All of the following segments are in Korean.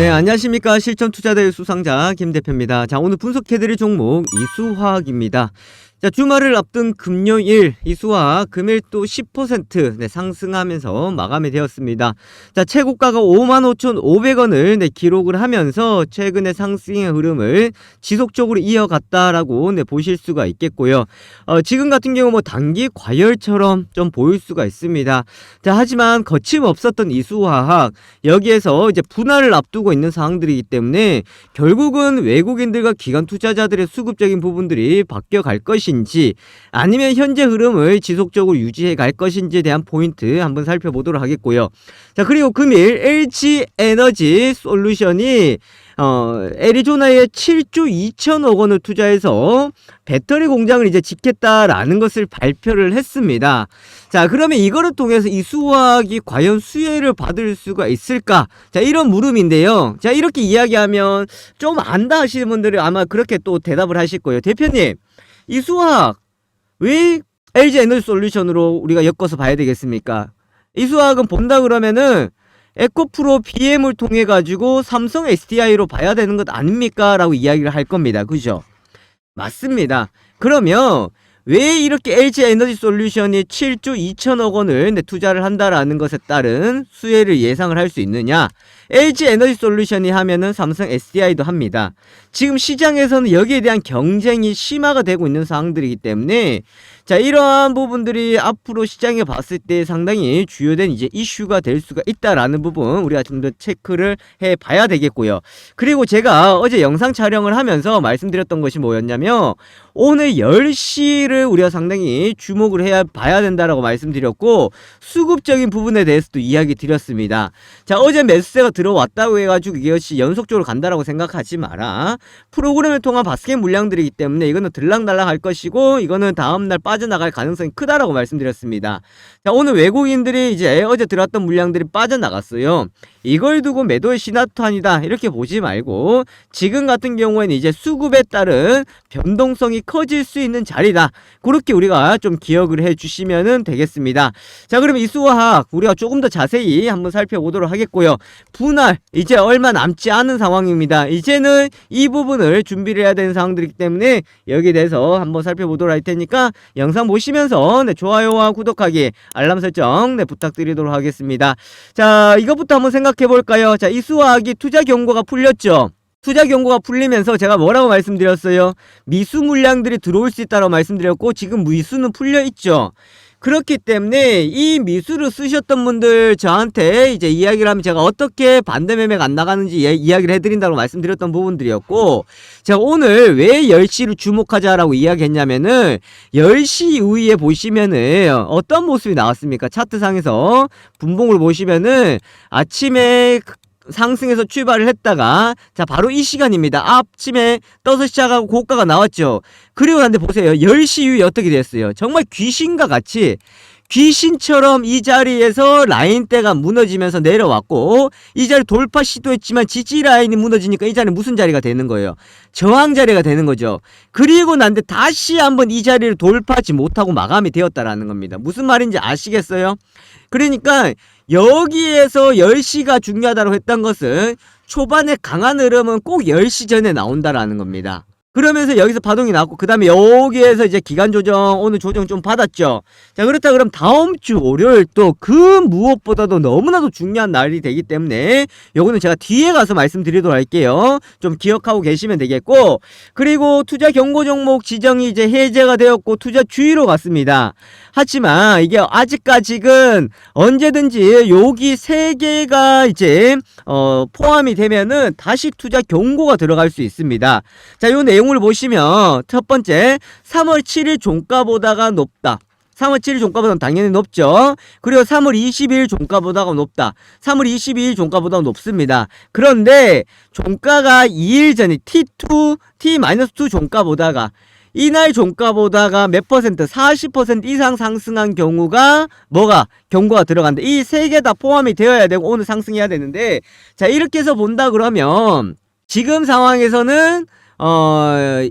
네, 안녕하십니까. 실전투자대회 수상자 김대표입니다. 자, 오늘 분석해드릴 종목 이수화학입니다. 자, 주말을 앞둔 금요일 이수화학 금일 또 10% 상승하면서 마감이 되었습니다. 자, 최고가가 55,500원을 기록을 하면서 최근의 상승의 흐름을 지속적으로 이어갔다라고 보실 수가 있겠고요. 지금 같은 경우 뭐 단기 과열처럼 좀 보일 수가 있습니다. 자, 하지만 거침없었던 이수화학, 여기에서 이제 분할을 앞두고 있는 상황들이기 때문에 결국은 외국인들과 기관 투자자들의 수급적인 부분들이 바뀌어 갈 것인지, 아니면 현재 흐름을 지속적으로 유지해 갈 것인지에 대한 포인트 한번 살펴보도록 하겠고요. 자, 그리고 금일 LG에너지 솔루션이 애리조나에 7조 2천억 원을 투자해서 배터리 공장을 이제 짓겠다라는 것을 발표를 했습니다. 자, 그러면 이거를 통해서 이수화학이 과연 수혜를 받을 수가 있을까? 자, 이런 물음인데요. 자, 이렇게 이야기하면 좀 안다 하시는 분들이 아마 그렇게 또 대답을 하실 거예요. 대표님, 이수화학 왜 LG에너지 솔루션으로 우리가 엮어서 봐야 되겠습니까? 이수화학은 본다 그러면은 에코프로 BM을 통해 가지고 삼성 SDI로 봐야 되는 것 아닙니까? 라고 이야기를 할 겁니다. 그죠? 맞습니다. 그러면 왜 이렇게 LG에너지 솔루션이 7조 2천억 원을 투자를 한다라는 것에 따른 수혜를 예상을 할 수 있느냐? LG에너지 솔루션이 하면은 삼성 SDI도 합니다. 지금 시장에서는 여기에 대한 경쟁이 심화가 되고 있는 상황들이기 때문에, 자, 이러한 부분들이 앞으로 시장에 봤을 때 상당히 주요된 이제 이슈가 될 수가 있다라는 부분 우리가 좀 더 체크를 해 봐야 되겠고요. 그리고 제가 어제 영상 촬영을 하면서 말씀드렸던 것이 뭐였냐면, 오늘 10시를 우리가 상당히 주목을 해야 봐야 된다라고 말씀드렸고, 수급적인 부분에 대해서도 이야기 드렸습니다. 자, 어제 매수세가 들어왔다고 해가지고 이것이 연속적으로 간다라고 생각하지 마라. 프로그램을 통한 바스켓 물량들이기 때문에 이거는 들락날락 할 것이고, 이거는 다음날 빠져나갈 가능성이 크다라고 말씀드렸습니다. 자, 오늘 외국인들이 이제 어제 들어왔던 물량들이 빠져나갔어요. 이걸 두고 매도의 시나탄이다 이렇게 보지 말고, 지금 같은 경우에는 이제 수급에 따른 변동성이 커질 수 있는 자리다, 그렇게 우리가 좀 기억을 해 주시면 되겠습니다. 자, 그럼 이수화학 우리가 조금 더 자세히 한번 살펴보도록 하겠고요. 분할 이제 얼마 남지 않은 상황입니다. 이제는 이 부분을 준비를 해야 되는 상황들이기 때문에 여기에 대해서 한번 살펴보도록 할 테니까 영상 보시면서 좋아요와 구독하기, 알람 설정 부탁드리도록 하겠습니다. 자, 이것부터 한번 생각해 볼까요? 자, 이수화학이 투자 경고가 풀렸죠. 투자 경고가 풀리면서 제가 뭐라고 말씀드렸어요? 미수 물량들이 들어올 수 있다고 말씀드렸고, 지금 미수는 풀려 있죠. 그렇기 때문에 이 미수를 쓰셨던 분들 저한테 이제 이야기를 하면 제가 어떻게 반대 매매가 안 나가는지 이야기를 해드린다고 말씀드렸던 부분들이었고, 제가 오늘 왜 10시를 주목하자라고 이야기했냐면은 10시 이후에 보시면은 어떤 모습이 나왔습니까? 차트상에서 분봉을 보시면은 아침에 상승해서 출발을 했다가, 자, 바로 이 시간입니다. 아침에 떠서 시작하고 고가가 나왔죠. 그리고 난데 보세요. 10시 이후에 어떻게 됐어요? 정말 귀신과 같이, 귀신처럼 이 자리에서 라인대가 무너지면서 내려왔고, 이 자리 돌파 시도했지만 지지 라인이 무너지니까 이 자리는 무슨 자리가 되는 거예요? 저항 자리가 되는 거죠. 그리고 난데 다시 한번 이 자리를 돌파하지 못하고 마감이 되었다라는 겁니다. 무슨 말인지 아시겠어요? 그러니까 여기에서 10시가 중요하다고 했던 것은 초반에 강한 흐름은 꼭 10시 전에 나온다라는 겁니다. 그러면서 여기서 파동이 나왔고, 그 다음에 여기에서 이제 기간 조정, 오늘 조정 좀 받았죠. 자, 그렇다 그럼 다음 주 월요일 또 그 무엇보다도 너무나도 중요한 날이 되기 때문에 요거는 제가 뒤에 가서 말씀드리도록 할게요. 좀 기억하고 계시면 되겠고, 그리고 투자 경고 종목 지정이 이제 해제가 되었고 투자 주의로 갔습니다. 하지만 이게 아직까지는 언제든지 여기 3개가 이제 포함이 되면은 다시 투자 경고가 들어갈 수 있습니다. 자, 요 내용을 보시면 첫 번째, 3월 7일 종가보다가 높다. 3월 7일 종가보다는 당연히 높죠. 그리고 3월 22일 종가보다가 높다. 3월 22일 종가보다 높습니다. 그런데 종가가 2일 전에 T2, T-2 종가보다가, 이날 종가보다가 몇 퍼센트, 40% 이상 상승한 경우가 뭐가 경고가 들어간다. 이 3개 다 포함이 되어야 되고 오늘 상승해야 되는데, 자, 이렇게 해서 본다 그러면 지금 상황에서는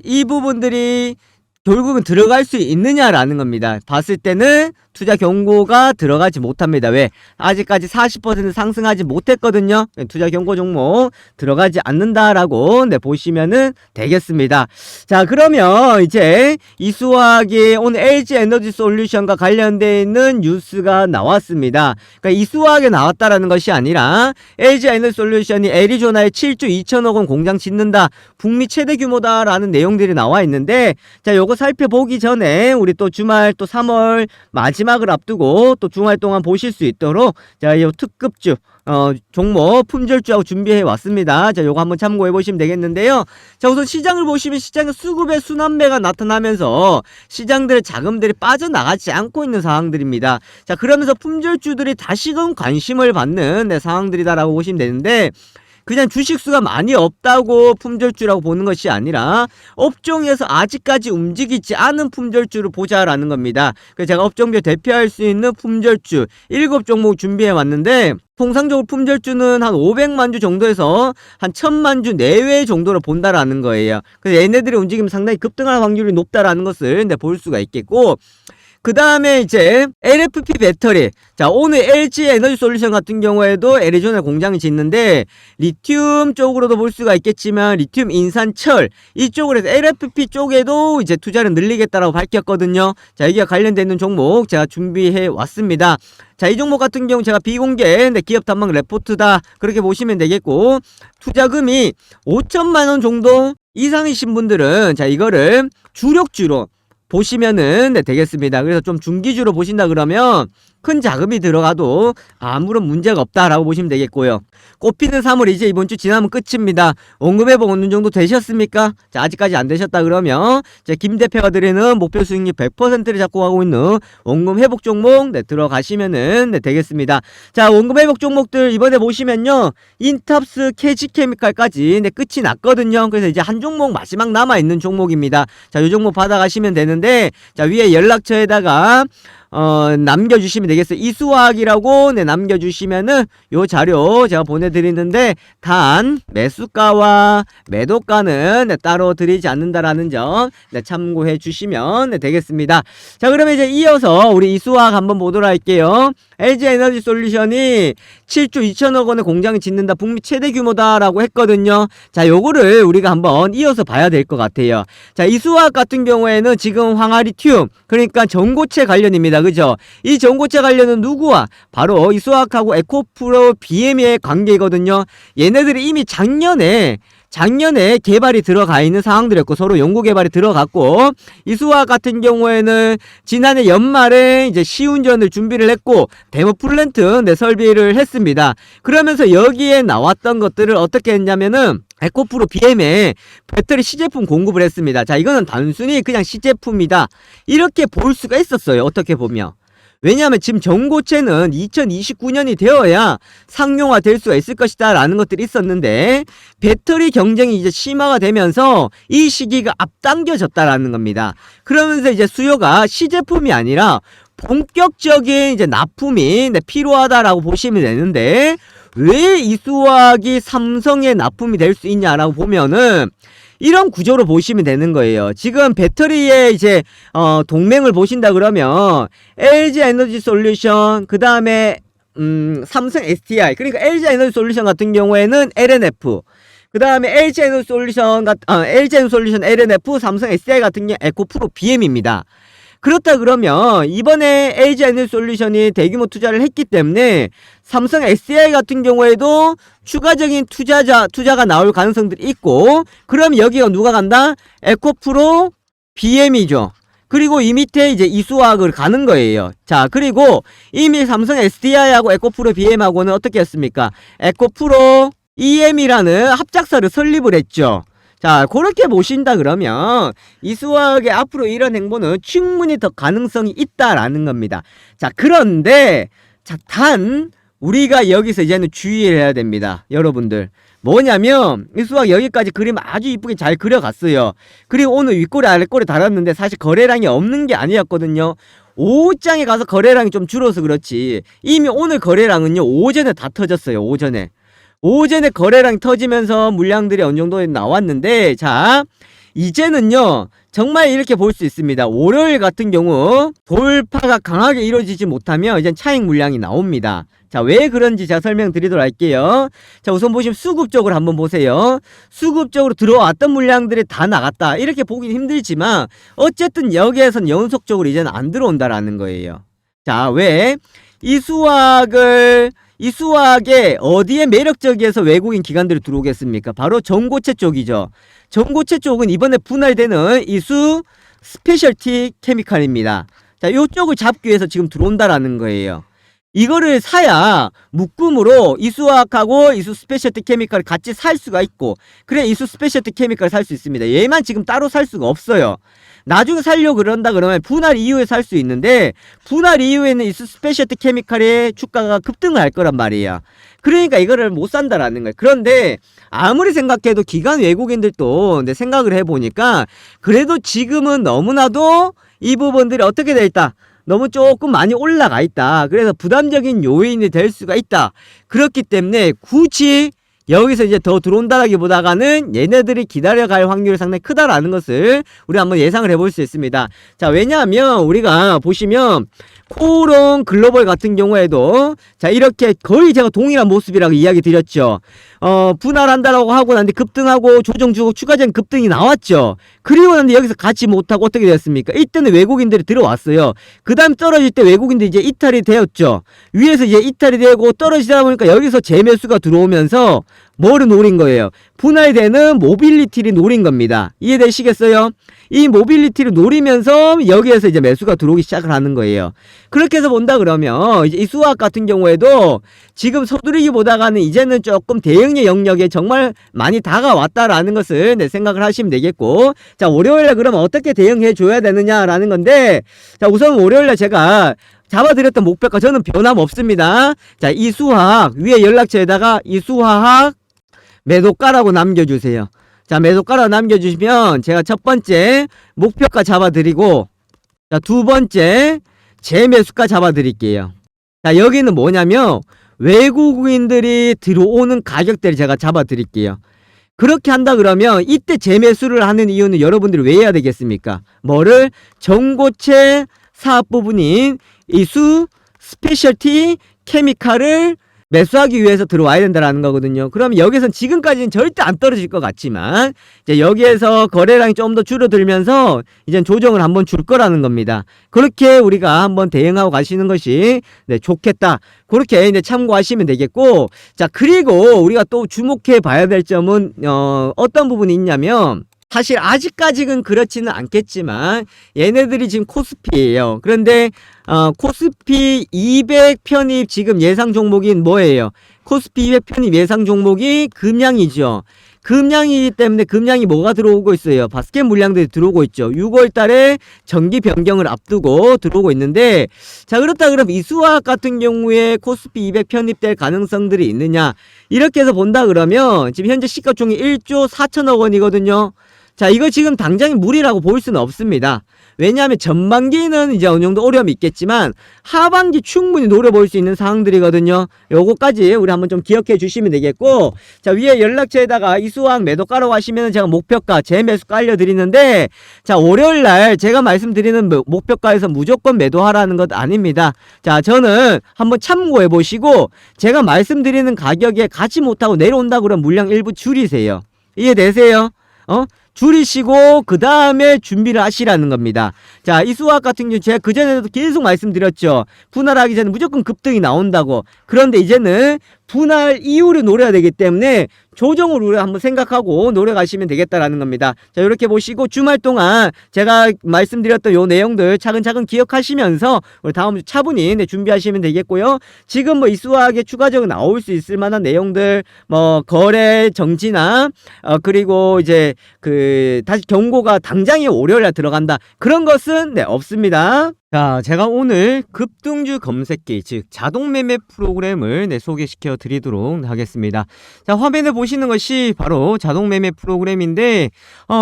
이 부분들이 결국은 들어갈 수 있느냐라는 겁니다. 봤을 때는 투자 경고가 들어가지 못합니다. 왜? 아직까지 40% 상승하지 못했거든요. 투자 경고 종목 들어가지 않는다라고 보시면은 되겠습니다. 자, 그러면 이제 이수화학이 오늘 LG 에너지 솔루션과 관련되어 있는 뉴스가 나왔습니다. 그러니까 이수화학에 나왔다라는 것이 아니라 LG 에너지 솔루션이 애리조나에 7조 2천억 원 공장 짓는다. 북미 최대 규모다라는 내용들이 나와 있는데, 자, 요거 살펴보기 전에 우리 또 주말 또 3월 마지막을 앞두고 또 주말 동안 보실 수 있도록 자, 요 특급주 종목 품절주하고 준비해 왔습니다. 자, 요거 한번 참고해 보시면 되겠는데요. 자, 우선 시장을 보시면 시장의 수급의 순환매가 나타나면서 시장들의 자금들이 빠져나가지 않고 있는 상황들입니다. 자, 그러면서 품절주들이 다시금 관심을 받는 상황들이다라고 보시면 되는데, 그냥 주식수가 많이 없다고 품절주라고 보는 것이 아니라 업종에서 아직까지 움직이지 않은 품절주를 보자라는 겁니다. 그래서 제가 업종별 대표할 수 있는 품절주 7종목 준비해 왔는데, 통상적으로 품절주는 한 500만 주 정도에서 한 1000만 주 내외 정도로 본다라는 거예요. 그래서 얘네들의 움직임이 상당히 급등할 확률이 높다라는 것을 볼 수가 있겠고, 그 다음에 이제 LFP 배터리. 자, 오늘 LG 에너지 솔루션 같은 경우에도 애리조나 공장이 짓는데 리튬 쪽으로도 볼 수가 있겠지만 리튬 인산철 이쪽으로 해서 LFP 쪽에도 이제 투자를 늘리겠다라고 밝혔거든요. 자, 여기가 관련되는 종목 제가 준비해 왔습니다. 자, 이 종목 같은 경우 제가 비공개 기업 탐방 레포트다 그렇게 보시면 되겠고, 투자금이 5천만 원 정도 이상이신 분들은 자, 이거를 주력주로 보시면은 되겠습니다. 그래서 좀 중기주로 보신다 그러면 큰 자금이 들어가도 아무런 문제가 없다라고 보시면 되겠고요. 꽃피는 3월 이제 이번 주 지나면 끝입니다. 원금회복 어느 정도 되셨습니까? 자, 아직까지 안 되셨다 그러면 김 대표가 드리는 목표 수익률 100%를 잡고 가고 있는 원금회복 종목 들어가시면은 되겠습니다. 자, 원금회복 종목들 이번에 보시면요, 인탑스, KG케미칼까지 끝이 났거든요. 그래서 이제 한 종목 마지막 남아있는 종목입니다. 자, 이 종목 받아가시면 되는데, 자, 위에 연락처에다가 남겨주시면 되겠어요. 이수화학이라고 남겨주시면은 요 자료 제가 보내드리는데, 단 매수가와 매도가는 따로 드리지 않는다라는 점 참고해 주시면 되겠습니다. 자, 그러면 이제 이어서 우리 이수화학 한번 보도록 할게요. LG 에너지 솔루션이 7조 2천억 원의 공장을 짓는다, 북미 최대 규모다라고 했거든요. 자, 요거를 우리가 한번 이어서 봐야 될 것 같아요. 자, 이수화학 같은 경우에는 지금 황화리튬, 그러니까 전고체 관련입니다. 그죠? 이 전고체 관련은 누구와? 바로 이수화학하고 에코프로 BM의 관계거든요. 얘네들이 이미 작년에 개발이 들어가 있는 상황들이었고, 서로 연구 개발이 들어갔고, 이수화학 같은 경우에는 지난해 연말에 이제 시운전을 준비를 했고 데모 플랜트 설비를 했습니다. 그러면서 여기에 나왔던 것들을 어떻게 했냐면은 에코프로 BM에 배터리 시제품 공급을 했습니다. 자, 이거는 단순히 그냥 시제품이다 이렇게 볼 수가 있었어요, 어떻게 보면. 왜냐하면 지금 전고체는 2029년이 되어야 상용화 될 수가 있을 것이다 라는 것들이 있었는데, 배터리 경쟁이 이제 심화가 되면서 이 시기가 앞당겨졌다라는 겁니다. 그러면서 이제 수요가 시제품이 아니라 본격적인 이제 납품이 필요하다라고 보시면 되는데, 왜 이수화학이 삼성의 납품이 될 수 있냐라고 보면은 이런 구조로 보시면 되는 거예요. 지금 배터리의 이제 동맹을 보신다 그러면 LG 에너지 솔루션, 그 다음에 삼성 SDI, 그러니까 LG 에너지 솔루션 같은 경우에는 LNF, 그 다음에 LG 에너지 솔루션 LNF, 삼성 SDI 같은 경우 에코프로 BM입니다. 그렇다 그러면 이번에 LG 에너지 솔루션이 대규모 투자를 했기 때문에 삼성 SDI 같은 경우에도 추가적인 투자가 나올 가능성들이 있고, 그럼 여기가 누가 간다? 에코프로 BM이죠. 그리고 이 밑에 이제 이수화학을 가는 거예요. 자, 그리고 이미 삼성 SDI하고 에코프로 BM하고는 어떻게 했습니까? 에코프로 EM이라는 합작사를 설립을 했죠. 자, 그렇게 보신다 그러면 이수화학의 앞으로 이런 행보는 충분히 더 가능성이 있다라는 겁니다. 자, 그런데 단 우리가 여기서 이제는 주의를 해야 됩니다, 여러분들. 뭐냐면 이수화학 여기까지 그림 아주 이쁘게 잘 그려갔어요. 그리고 오늘 윗꼬리 아랫꼬리 달았는데 사실 거래량이 없는 게 아니었거든요. 오후장에 가서 거래량이 좀 줄어서 그렇지, 이미 오늘 거래량은요 오전에 다 터졌어요. 오전에 거래량이 터지면서 물량들이 어느 정도 나왔는데, 자, 이제는요 정말 이렇게 볼 수 있습니다. 월요일 같은 경우 돌파가 강하게 이루어지지 못하면 이제 차익 물량이 나옵니다. 자, 왜 그런지 제가 설명드리도록 할게요. 자, 우선 보시면 수급 쪽으로 한번 보세요. 수급 쪽으로 들어왔던 물량들이 다 나갔다, 이렇게 보기 힘들지만 어쨌든 여기에선 연속적으로 이제는 안 들어온다라는 거예요. 자, 왜? 이 수학에 어디에 매력적이어서 외국인 기관들이 들어오겠습니까? 바로 전고체 쪽이죠. 전고체 쪽은 이번에 분할되는 이수 스페셜티 케미칼입니다. 자, 요쪽을 잡기 위해서 지금 들어온다라는 거예요. 이거를 사야 묶음으로 이수화학하고 이수 스페셜티 케미칼을 같이 살 수가 있고, 그래 이수 스페셜티 케미칼을 살 수 있습니다. 얘만 지금 따로 살 수가 없어요. 나중에 살려고 그런다 그러면 분할 이후에 살 수 있는데, 분할 이후에는 이수 스페셜티 케미칼의 주가가 급등을 할 거란 말이에요. 그러니까 이거를 못 산다라는 거예요. 그런데 아무리 생각해도 기관 외국인들도 생각을 해보니까 그래도 지금은 너무나도 이 부분들이 어떻게 돼 있다, 너무 조금 많이 올라가 있다. 그래서 부담적인 요인이 될 수가 있다. 그렇기 때문에 굳이 여기서 이제 더 들어온다라기보다는 얘네들이 기다려갈 확률이 상당히 크다라는 것을 우리 한번 예상을 해볼 수 있습니다. 자, 왜냐하면 우리가 보시면 코오롱 글로벌 같은 경우에도 자, 이렇게 거의 제가 동일한 모습이라고 이야기 드렸죠. 분할한다라고 하고 난데 급등하고 조정 주고 추가적인 급등이 나왔죠. 그리고 난데 여기서 같이 못하고 어떻게 됐습니까? 이때는 외국인들이 들어왔어요. 그 다음 떨어질 때 외국인들이 이제 이탈이 되었죠. 위에서 이제 이탈이 되고 떨어지다 보니까 여기서 재매수가 들어오면서 뭐를 노린 거예요? 분할되는 모빌리티를 노린 겁니다. 이해되시겠어요? 이 모빌리티를 노리면서 여기에서 이제 매수가 들어오기 시작을 하는 거예요. 그렇게 해서 본다 그러면 이제 이 수학 같은 경우에도 지금 서두르기보다는 이제는 조금 대응의 영역에 정말 많이 다가왔다라는 것을 생각을 하시면 되겠고, 자, 월요일에 그러면 어떻게 대응해 줘야 되느냐라는 건데, 자, 우선 월요일에 제가 잡아드렸던 목표가 저는 변함없습니다. 자, 이수화학 위에 연락처에다가 이수화학 매도가라고 남겨주세요. 자, 매도가라고 남겨주시면 제가 첫 번째 목표가 잡아드리고, 자, 두 번째 재매수가 잡아드릴게요. 자, 여기는 뭐냐면 외국인들이 들어오는 가격대를 제가 잡아드릴게요. 그렇게 한다 그러면 이때 재매수를 하는 이유는 여러분들이 왜 해야 되겠습니까? 뭐를? 전고체 사업 부분인 이수 스페셜티 케미칼을 매수하기 위해서 들어와야 된다라는 거거든요. 그럼 여기선 지금까지는 절대 안 떨어질 것 같지만 이제 여기에서 거래량이 좀 더 줄어들면서 이제 조정을 한번 줄 거라는 겁니다. 그렇게 우리가 한번 대응하고 가시는 것이 좋겠다. 그렇게 이제 참고하시면 되겠고, 자, 그리고 우리가 또 주목해 봐야 될 점은 어떤 부분이 있냐면, 사실 아직까지는 그렇지는 않겠지만 얘네들이 지금 코스피예요. 그런데 코스피 200 편입 지금 예상 종목이 뭐예요? 코스피 200 편입 예상 종목이 금양이죠. 금양이기 때문에 금양이 뭐가 들어오고 있어요? 바스켓 물량들이 들어오고 있죠. 6월 달에 정기 변경을 앞두고 들어오고 있는데, 자, 그렇다 그러면 이수화학 같은 경우에 코스피 200 편입될 가능성들이 있느냐? 이렇게 해서 본다 그러면 지금 현재 시가총이 1조 4천억 원이거든요. 자, 이거 지금 당장의 무리라고 볼 수는 없습니다. 왜냐하면 전반기는 이제 어느 정도 어려움이 있겠지만 하반기 충분히 노려볼 수 있는 상황들이거든요. 요거까지 우리 한번 좀 기억해 주시면 되겠고, 자, 위에 연락처에다가 이수화학 매도가라고 하시면 제가 목표가 재매수가 알려드리는데, 자, 월요일날 제가 말씀드리는 목표가에서 무조건 매도하라는 것 아닙니다. 자, 저는 한번 참고해 보시고 제가 말씀드리는 가격에 가지 못하고 내려온다 그러면 물량 일부 줄이세요. 이해되세요? 줄이시고 그 다음에 준비를 하시라는 겁니다. 자, 이 수학 같은 경우 제가 그전에도 계속 말씀드렸죠. 분할하기 전에 무조건 급등이 나온다고. 그런데 이제는 분할 이후를 노려야 되기 때문에 조정을 우리가 한번 생각하고 노려가시면 되겠다라는 겁니다. 자, 이렇게 보시고 주말 동안 제가 말씀드렸던 요 내용들 차근차근 기억하시면서 우리 다음 주 차분히 준비하시면 되겠고요. 지금 뭐 이 수학에 추가적으로 나올 수 있을 만한 내용들, 뭐 거래 정지나 그리고 이제 다시 경고가 당장에 월요일에 들어간다, 그런 것은 없습니다. 자, 제가 오늘 급등주 검색기, 즉 자동 매매 프로그램을 소개시켜 드리도록 하겠습니다. 자, 화면에 보시는 것이 바로 자동 매매 프로그램인데,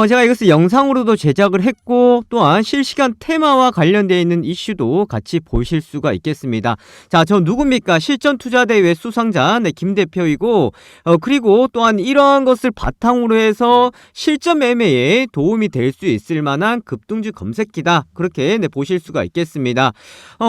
제가 이것을 영상으로도 제작을 했고, 또한 실시간 테마와 관련되어 있는 이슈도 같이 보실 수가 있겠습니다. 자, 저 누굽니까? 실전투자대회 수상자 김 대표이고, 그리고 또한 이러한 것을 바탕으로 해서 실전 매매에 도움이 될 수 있을 만한 급등주 검색기다. 그렇게 보실 수가 있겠습니다.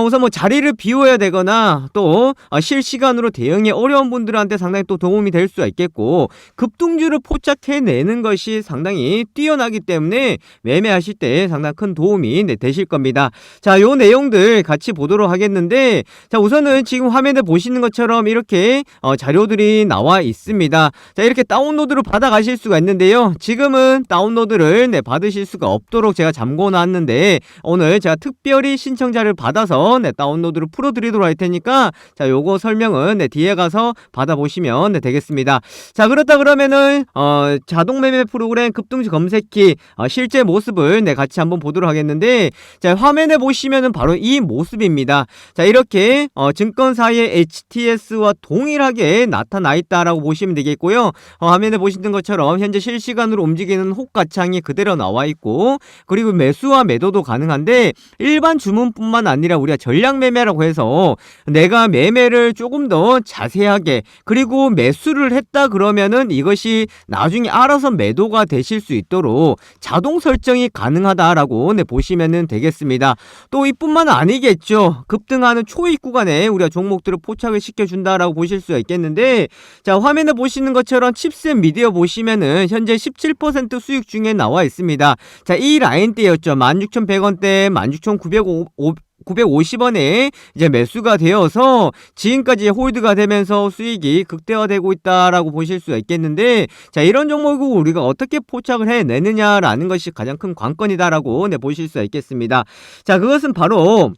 우선 자리를 비워야 되거나 또 실시간으로 대응이 어려운 분들한테 상당히 또 도움이 될 수가 있겠고, 급등주를 포착해내는 것이 상당히 뛰어나기 때문에 매매하실 때 상당히 큰 도움이 되실 겁니다. 자, 요 내용들 같이 보도록 하겠는데, 자, 우선은 지금 화면에 보시는 것처럼 이렇게 자료들이 나와 있습니다. 자, 이렇게 다운로드를 받아 가실 수가 있는데요, 지금은 다운로드를 받으실 수가 없도록 제가 잠궈 놨는데, 오늘 제가 특별히 신청자를 받아서 다운로드를 풀어드리도록 할 테니까, 자, 요거 설명은 뒤에 가서 받아보시면 되겠습니다. 자, 그렇다 그러면은 자동 매매 프로그램 급등주 검색기 실제 모습을 같이 한번 보도록 하겠는데, 자, 화면에 보시면은 바로 이 모습입니다. 자, 이렇게 증권사의 HTS와 동일하게 나타나 있다라고 보시면 되겠고요. 화면에 보시는 것처럼 현재 실시간으로 움직이는 호가창이 그대로 나와 있고, 그리고 매수와 매도도 가능한데, 일반 주문뿐만 아니라 우리가 전략 매매라고 해서 내가 매매를 조금 더 자세하게, 그리고 매수를 했다 그러면은 이것이 나중에 알아서 매도가 되실 수 있도록 자동 설정이 가능하다라고 보시면 되겠습니다. 또 이뿐만 아니겠죠. 급등하는 초입 구간에 우리가 종목들을 포착을 시켜준다라고 보실 수가 있겠는데, 자, 화면에 보시는 것처럼 칩셋 미디어 보시면은 현재 17% 수익 중에 나와 있습니다. 자, 이 라인대였죠. 16,100원대, 16,950원에 이제 매수가 되어서 지금까지 홀드가 되면서 수익이 극대화되고 있다라고 보실 수가 있겠는데, 자, 이런 종목을 우리가 어떻게 포착을 해내느냐라는 것이 가장 큰 관건이다라고 보실 수가 있겠습니다. 자, 그것은 바로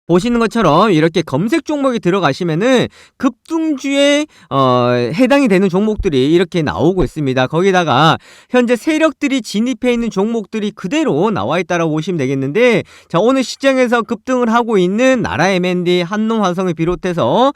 보시는 것처럼 이렇게 검색 종목이 들어가시면은 급등주에 해당이 되는 종목들이 이렇게 나오고 있습니다. 거기다가 현재 세력들이 진입해 있는 종목들이 그대로 나와 있다라고 보시면 되겠는데, 자, 오늘 시장에서 급등을 하고 있는 나라 M&D, 한농화성을 비롯해서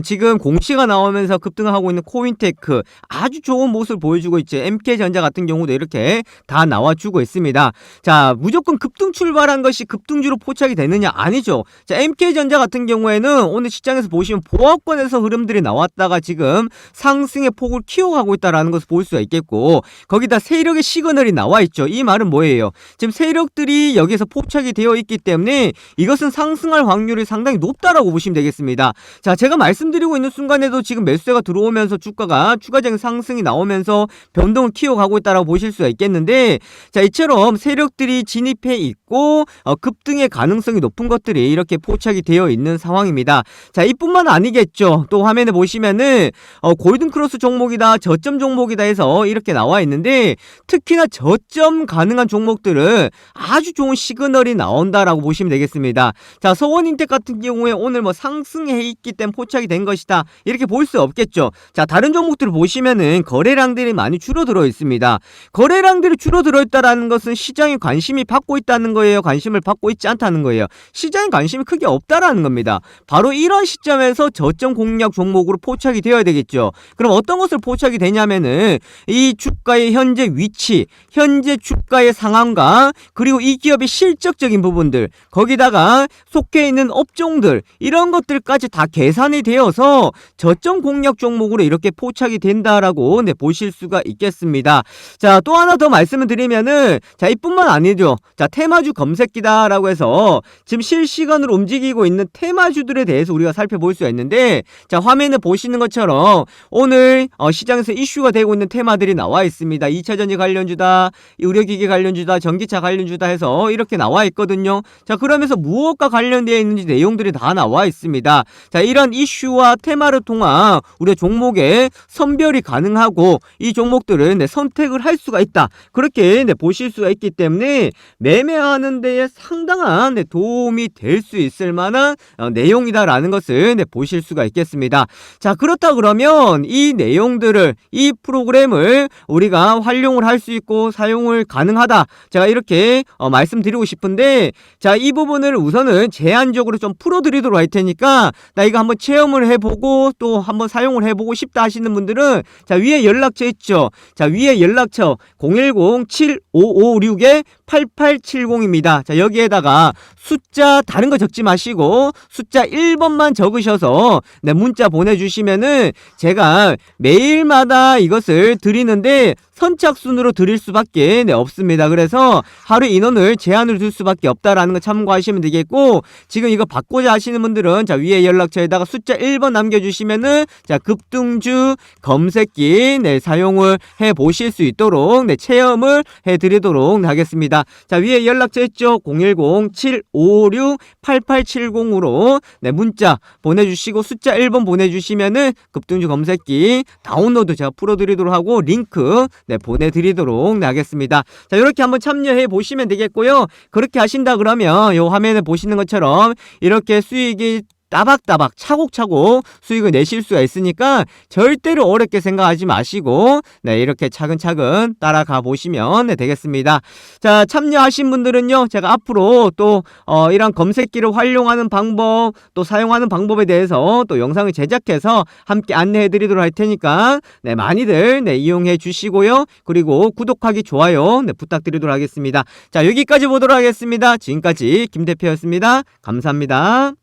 지금 공시가 나오면서 급등을 하고 있는 코인테크 아주 좋은 모습을 보여주고 있죠. MK전자 같은 경우도 이렇게 다 나와주고 있습니다. 자, 무조건 급등 출발한 것이 급등주로 포착이 되느냐? 아니죠. 자, MK전자 같은 경우에는 오늘 시장에서 보시면 보합권에서 흐름들이 나왔다가 지금 상승의 폭을 키워가고 있다는 것을 볼 수가 있겠고, 거기다 세력의 시그널이 나와 있죠. 이 말은 뭐예요? 지금 세력들이 여기서 포착이 되어 있기 때문에 이것은 상승할 확률이 상당히 높다라고 보시면 되겠습니다. 자, 제가 말씀드리고 있는 순간에도 지금 매수세가 들어오면서 주가가 추가적인 상승이 나오면서 변동을 키워가고 있다라고 보실 수가 있겠는데, 자, 이처럼 세력들이 진입해 있고 급등의 가능성이 높은 것들이 이렇게 포착이 되어 있는 상황입니다. 자, 이뿐만 아니겠죠. 또 화면에 보시면은 골든크로스 종목이다, 저점 종목이다 해서 이렇게 나와 있는데, 특히나 저점 가능한 종목들은 아주 좋은 시그널이 나온다라고 보시면 되겠습니다. 자, 서원인텍 같은 경우에 오늘 상승해 있기 때문에 포착이 된 것이다, 이렇게 볼 수 없겠죠. 자, 다른 종목들을 보시면은 거래량들이 많이 줄어들어 있습니다. 거래량들이 줄어들어 있다라는 것은 시장에 관심이 받고 있다는 거예요? 관심을 받고 있지 않다는 거예요? 시장에 관심이 크게 없다라는 겁니다. 바로 이런 시점에서 저점 공략 종목으로 포착이 되어야 되겠죠. 그럼 어떤 것을 포착이 되냐면은 이 주가의 현재 위치, 현재 주가의 상황과 그리고 이 기업의 실적적인 부분들, 거기다가 속해 있는 업종들, 이런 것들까지 다 계산이 되어서 저점 공략 종목으로 이렇게 포착이 된다라고 보실 수가 있겠습니다. 자, 또 하나 더 말씀을 드리면은, 자, 이뿐만 아니죠. 자, 테마주 검색기다라고 해서 지금 실시간으로 움직이고 있는 테마주들에 대해서 우리가 살펴볼 수가 있는데, 자, 화면에 보시는 것처럼 오늘 시장에서 이슈가 되고 있는 테마들이 나와 있습니다. 2차전지 관련주다, 의료기기 관련주다, 전기차 관련주다 해서 이렇게 나와 있거든요. 자, 그러면서 무엇과 관련되어 있는지 내용들이 다 나와 있습니다. 자, 이런 이슈와 테마를 통한 우리가 종목의 선별이 가능하고 이 종목들은 선택을 할 수가 있다, 그렇게 보실 수가 있기 때문에 매매와 활용하는 데에 상당한 도움이 될 수 있을 만한 내용이다라는 것을 보실 수가 있겠습니다. 자, 그렇다 그러면 이 내용들을, 이 프로그램을 우리가 활용을 할 수 있고 사용을 가능하다, 제가 이렇게 말씀드리고 싶은데, 자, 이 부분을 우선은 제한적으로 좀 풀어드리도록 할 테니까 나 이거 한번 체험을 해보고 또 한번 사용을 해보고 싶다 하시는 분들은, 자, 위에 연락처 있죠. 자, 위에 연락처 010-7556-8870입니다. 자, 여기에다가 숫자 다른 거 적지 마시고 숫자 1번만 적으셔서 문자 보내주시면은 제가 매일마다 이것을 드리는데 선착순으로 드릴 수밖에 없습니다. 그래서 하루 인원을 제한을 둘 수밖에 없다라는 거 참고하시면 되겠고, 지금 이거 받고자 하시는 분들은 자, 위에 연락처에다가 숫자 1번 남겨주시면은 자, 급등주 검색기 사용을 해 보실 수 있도록 체험을 해 드리도록 하겠습니다. 자, 위에 연락처 있죠. 010-7556-8870으로 문자 보내주시고 숫자 1번 보내주시면은 급등주 검색기 다운로드 제가 풀어드리도록 하고 링크 보내드리도록 하겠습니다. 자, 이렇게 한번 참여해 보시면 되겠고요. 그렇게 하신다 그러면 요 화면에 보시는 것처럼 이렇게 수익이 따박따박 차곡차곡 수익을 내실 수가 있으니까 절대로 어렵게 생각하지 마시고 이렇게 차근차근 따라가 보시면 되겠습니다. 자, 참여하신 분들은요, 제가 앞으로 또 이런 검색기를 활용하는 방법, 또 사용하는 방법에 대해서 또 영상을 제작해서 함께 안내해 드리도록 할 테니까 많이들 이용해 주시고요. 그리고 구독하기, 좋아요 부탁드리도록 하겠습니다. 자, 여기까지 보도록 하겠습니다. 지금까지 김 대표였습니다. 감사합니다.